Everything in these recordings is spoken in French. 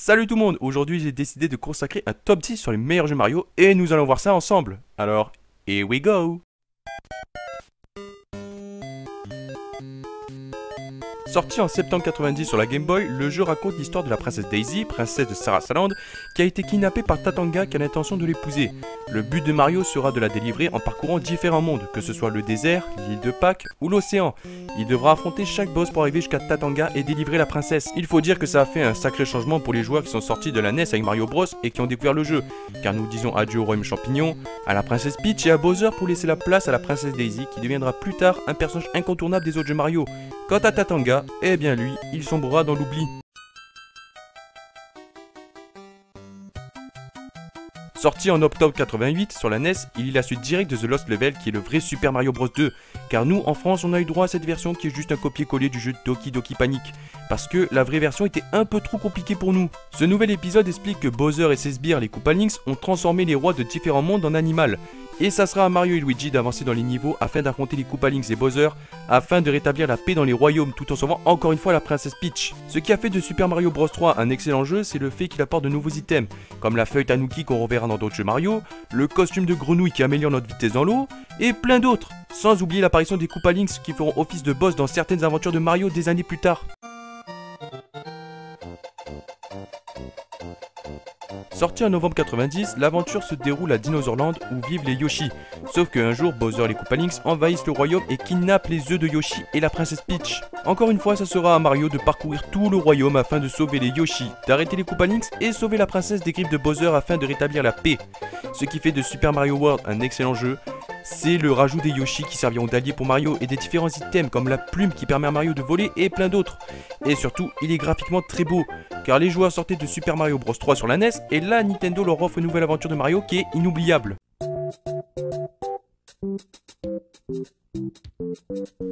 Salut tout le monde, aujourd'hui j'ai décidé de consacrer un top 10 sur les meilleurs jeux Mario et nous allons voir ça ensemble. Alors, here we go! Sorti en septembre 90 sur la Game Boy, le jeu raconte l'histoire de la princesse Daisy, princesse de Sarasaland, qui a été kidnappée par Tatanga qui a l'intention de l'épouser. Le but de Mario sera de la délivrer en parcourant différents mondes, que ce soit le désert, l'île de Pâques ou l'océan. Il devra affronter chaque boss pour arriver jusqu'à Tatanga et délivrer la princesse. Il faut dire que ça a fait un sacré changement pour les joueurs qui sont sortis de la NES avec Mario Bros et qui ont découvert le jeu, car nous disons adieu au royaume champignon, à la princesse Peach et à Bowser pour laisser la place à la princesse Daisy qui deviendra plus tard un personnage incontournable des autres jeux Mario. Quant à Tatanga, eh bien lui, il sombrera dans l'oubli. Sorti en octobre 88 sur la NES, il est la suite directe de The Lost Level qui est le vrai Super Mario Bros 2, car nous en France on a eu droit à cette version qui est juste un copier-coller du jeu Doki Doki Panic, parce que la vraie version était un peu trop compliquée pour nous. Ce nouvel épisode explique que Bowser et ses sbires, les Koopalings, ont transformé les rois de différents mondes en animal, et ça sera à Mario et Luigi d'avancer dans les niveaux afin d'affronter les Koopalings et Bowser, afin de rétablir la paix dans les royaumes tout en sauvant encore une fois la princesse Peach. Ce qui a fait de Super Mario Bros 3 un excellent jeu, c'est le fait qu'il apporte de nouveaux items, comme la feuille Tanuki qu'on reverra dans d'autres jeux Mario, le costume de grenouille qui améliore notre vitesse dans l'eau, et plein d'autres, sans oublier l'apparition des Koopalings qui feront office de boss dans certaines aventures de Mario des années plus tard. Sorti en novembre 90, l'aventure se déroule à Dinosaur Land où vivent les Yoshi. Sauf qu'un jour, Bowser et les Koopalings envahissent le royaume et kidnappent les œufs de Yoshi et la princesse Peach. Encore une fois, ça sera à Mario de parcourir tout le royaume afin de sauver les Yoshi, d'arrêter les Koopalings et sauver la princesse des griffes de Bowser afin de rétablir la paix. Ce qui fait de Super Mario World un excellent jeu. C'est le rajout des Yoshi qui serviront d'alliés pour Mario et des différents items comme la plume qui permet à Mario de voler et plein d'autres. Et surtout, il est graphiquement très beau, car les joueurs sortaient de Super Mario Bros 3 sur la NES et là Nintendo leur offre une nouvelle aventure de Mario qui est inoubliable.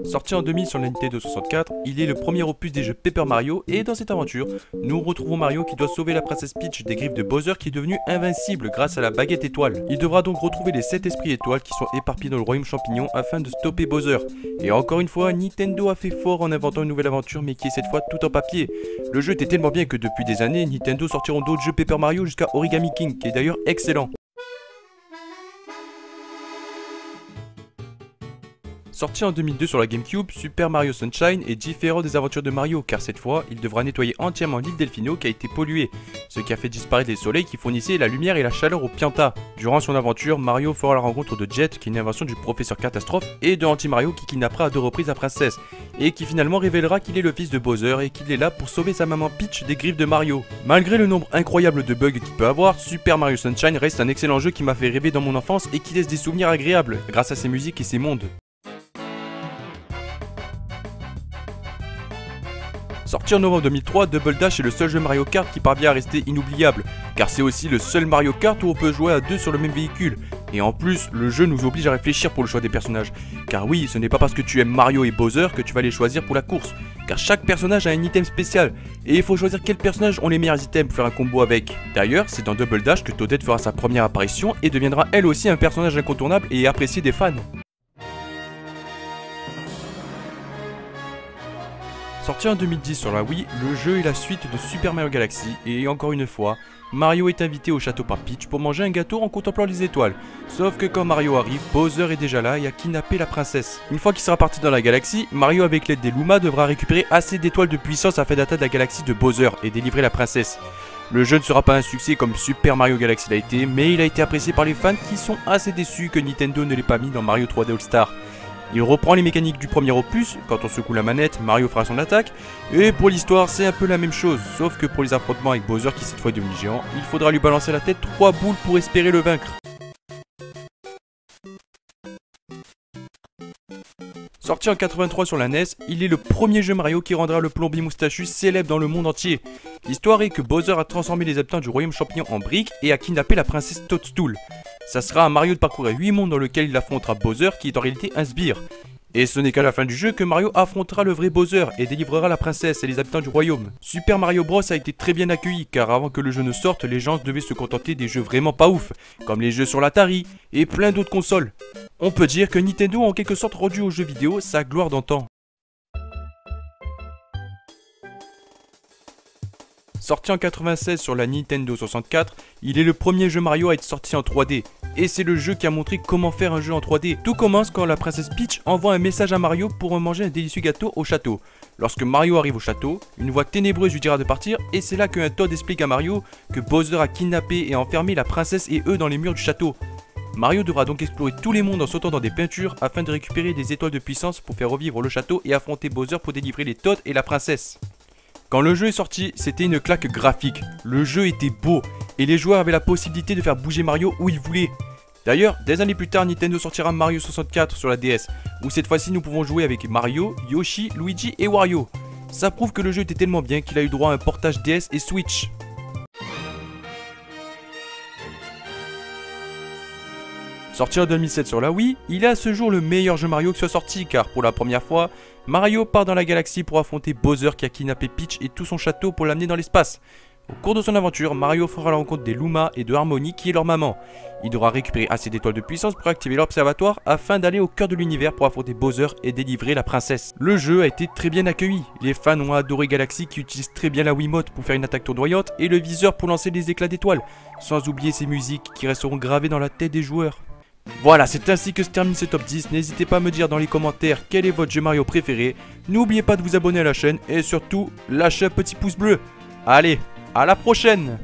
Sorti en 2000 sur la Nintendo 64, il est le premier opus des jeux Paper Mario et dans cette aventure, nous retrouvons Mario qui doit sauver la princesse Peach des griffes de Bowser qui est devenue invincible grâce à la baguette étoile. Il devra donc retrouver les 7 esprits étoiles qui sont éparpillés dans le royaume champignon afin de stopper Bowser. Et encore une fois, Nintendo a fait fort en inventant une nouvelle aventure mais qui est cette fois tout en papier. Le jeu était tellement bien que depuis des années, Nintendo sortiront d'autres jeux Paper Mario jusqu'à Origami King qui est d'ailleurs excellent. Sorti en 2002 sur la GameCube, Super Mario Sunshine est différent des aventures de Mario car cette fois, il devra nettoyer entièrement l'île Delfino qui a été polluée, ce qui a fait disparaître les soleils qui fournissaient la lumière et la chaleur au Pianta. Durant son aventure, Mario fera la rencontre de Jet qui est une invention du professeur Catastrophe et de Anti-Mario qui kidnappera à 2 reprises la princesse et qui finalement révélera qu'il est le fils de Bowser et qu'il est là pour sauver sa maman Peach des griffes de Mario. Malgré le nombre incroyable de bugs qu'il peut avoir, Super Mario Sunshine reste un excellent jeu qui m'a fait rêver dans mon enfance et qui laisse des souvenirs agréables grâce à ses musiques et ses mondes. Sorti en novembre 2003, Double Dash est le seul jeu Mario Kart qui parvient à rester inoubliable, car c'est aussi le seul Mario Kart où on peut jouer à 2 sur le même véhicule. Et en plus, le jeu nous oblige à réfléchir pour le choix des personnages. Car oui, ce n'est pas parce que tu aimes Mario et Bowser que tu vas les choisir pour la course, car chaque personnage a un item spécial, et il faut choisir quels personnages ont les meilleurs items pour faire un combo avec. D'ailleurs, c'est dans Double Dash que Toadette fera sa première apparition et deviendra elle aussi un personnage incontournable et apprécié des fans. Sorti en 2010 sur la Wii, le jeu est la suite de Super Mario Galaxy et encore une fois, Mario est invité au château par Peach pour manger un gâteau en contemplant les étoiles. Sauf que quand Mario arrive, Bowser est déjà là et a kidnappé la princesse. Une fois qu'il sera parti dans la galaxie, Mario avec l'aide des Luma devra récupérer assez d'étoiles de puissance afin d'atteindre la galaxie de Bowser et délivrer la princesse. Le jeu ne sera pas un succès comme Super Mario Galaxy l'a été, mais il a été apprécié par les fans qui sont assez déçus que Nintendo ne l'ait pas mis dans Mario 3D All Star. Il reprend les mécaniques du premier opus, quand on secoue la manette, Mario fera son attaque, et pour l'histoire c'est un peu la même chose, sauf que pour les affrontements avec Bowser qui cette fois est devenu géant, il faudra lui balancer à la tête 3 boules pour espérer le vaincre. Sorti en 83 sur la NES, il est le premier jeu Mario qui rendra le plombier moustachu célèbre dans le monde entier. L'histoire est que Bowser a transformé les habitants du royaume champignon en briques et a kidnappé la princesse Toadstool. Ça sera à Mario de parcourir 8 mondes dans lesquels il affrontera Bowser qui est en réalité un sbire. Et ce n'est qu'à la fin du jeu que Mario affrontera le vrai Bowser et délivrera la princesse et les habitants du royaume. Super Mario Bros a été très bien accueilli car avant que le jeu ne sorte, les gens devaient se contenter des jeux vraiment pas ouf, comme les jeux sur l'Atari et plein d'autres consoles. On peut dire que Nintendo a en quelque sorte rendu aux jeux vidéo sa gloire d'antan. Sorti en 96 sur la Nintendo 64, il est le premier jeu Mario à être sorti en 3D. Et c'est le jeu qui a montré comment faire un jeu en 3D. Tout commence quand la princesse Peach envoie un message à Mario pour manger un délicieux gâteau au château. Lorsque Mario arrive au château, une voix ténébreuse lui dira de partir et c'est là qu'un Toad explique à Mario que Bowser a kidnappé et enfermé la princesse et eux dans les murs du château. Mario devra donc explorer tous les mondes en sautant dans des peintures afin de récupérer des étoiles de puissance pour faire revivre le château et affronter Bowser pour délivrer les Toads et la princesse. Quand le jeu est sorti, c'était une claque graphique. Le jeu était beau et les joueurs avaient la possibilité de faire bouger Mario où ils voulaient. D'ailleurs, des années plus tard, Nintendo sortira Mario 64 sur la DS, où cette fois-ci nous pouvons jouer avec Mario, Yoshi, Luigi et Wario. Ça prouve que le jeu était tellement bien qu'il a eu droit à un portage DS et Switch. Sorti en 2007 sur la Wii, il est à ce jour le meilleur jeu Mario qui soit sorti car pour la première fois, Mario part dans la galaxie pour affronter Bowser qui a kidnappé Peach et tout son château pour l'amener dans l'espace. Au cours de son aventure, Mario fera la rencontre des Luma et de Harmony qui est leur maman. Il devra récupérer assez d'étoiles de puissance pour activer l'observatoire afin d'aller au cœur de l'univers pour affronter Bowser et délivrer la princesse. Le jeu a été très bien accueilli, les fans ont adoré Galaxy qui utilise très bien la Wiimote pour faire une attaque tournoyante et le viseur pour lancer des éclats d'étoiles, sans oublier ses musiques qui resteront gravées dans la tête des joueurs. Voilà, c'est ainsi que se termine ce top 10, n'hésitez pas à me dire dans les commentaires quel est votre jeu Mario préféré, n'oubliez pas de vous abonner à la chaîne et surtout, lâchez un petit pouce bleu. Allez, à la prochaine!